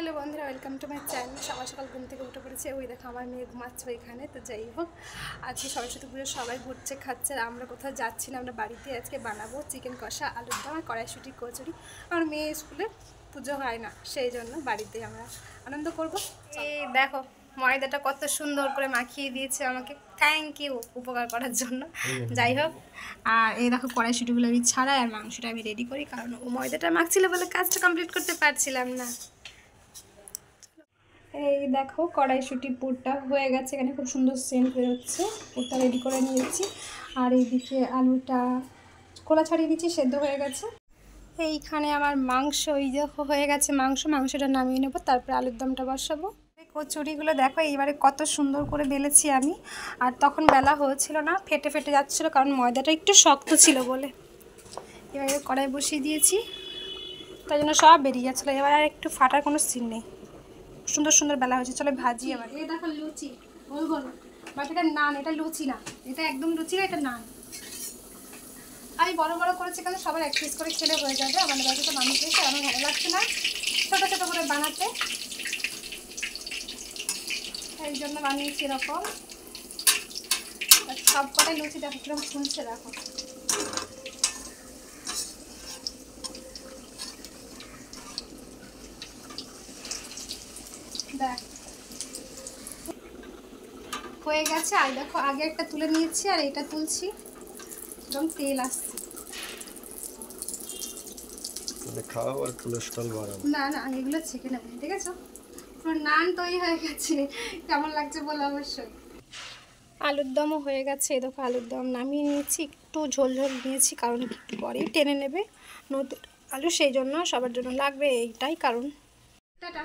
Hello বন্ধুরা, welcome to my channel. সকাল সকাল ঘুম থেকে উঠে পড়েছে। ওই দেখো আমার মেয়ে ঘুমাচ্ছে ওইখানে। তো যাই হোক, আজকে সরস্বতী পুজো সবাই ঘুরছে খাচ্ছে, আর আমরা কোথাও যাচ্ছি না। আমরা বাড়িতে আজকে বানাবো চিকেন কষা, আলুর দম আর কড়াইশুঁটি কচুরি। আমার মেয়ে স্কুলে পুজো হয় না, সেই জন্য বাড়িতেই আমরা আনন্দ করব। এই দেখো ময়দাটা কত সুন্দর করে মাখিয়ে দিয়েছে আমাকে, থ্যাংক ইউ উপকার করার জন্য। যাই হোক, আর এই দেখো কড়াইশুঁটিগুলো আমি ছাড়াই আর মাংসটা আমি রেডি করি, কারণ ও ময়দাটা মাখছিল বলে কাজটা কমপ্লিট করতে পারছিলাম না। এই দেখো কড়াইশুঁটি পুরটা হয়ে গেছে, এখানে খুব সুন্দর সেন্ট বেরোচ্ছে। পুরটা রেডি করে নিয়েছি, আর এইদিকে আলুটা খোলা ছাড়িয়ে দিচ্ছি, সেদ্ধ হয়ে গেছে। এইখানে আমার মাংস এই দেখো হয়ে গেছে, মাংসটা নামিয়ে নেবো, তারপরে আলুর দমটা বসাবো। কচুরিগুলো দেখো এইবারে কত সুন্দর করে বেলেছি আমি, আর তখন বেলা হয়েছিল না, ফেটে ফেটে যাচ্ছিলো, কারণ ময়দাটা একটু শক্ত ছিল বলে। এবারে কড়াই বসিয়ে দিয়েছি, তাই জন্য সব বেরিয়ে যাচ্ছিলো। এবার আর একটু ফাটার কোনো সিন নেই, সুন্দর সুন্দর বেলা হয়েছে। চলো ভাজি। আবার এই দেখো লুচি, গোল গোল, বাট এটা নান, এটা লুচি না, এটা একদম লুচি না, এটা নান। আমি বড় বড় করেছি কারণ সবার এক পিস করে খেলে হয়ে যাবে। আমাদের বাড়িতে মানুষ রয়েছে, আমার ভালো লাগছে না ছোটো ছোটো করে বানাতে, এই জন্য বানিয়েছি এরকম। সব কটাই লুচি দেখো কিরকম ফুলছে, দেখো। দেখ হয়ে গেছে। আর দেখো আগে একটা তুলে নিয়েছি, আর এটা তুলছি, একদম তেল আসছে। খাওয়া আর কোলেস্ট্রল বাড়াবো না না, এগুলো ছেঁকে নেবেন, ঠিক আছে? পুরো নান তৈরি হয়ে গেছে, কেমন লাগছে বলো অবশ্যই। আলুর দমও হয়ে গেছে। এই দেখো আলুর দম নামিয়ে নিয়েছি, একটু ঝোল ঝোল নিয়েছি, কারণ একটু পরেই টেনে নেবে নতুন আলু, সেই জন্য সবার জন্য লাগবে, এইটাই কারণ। টাটা।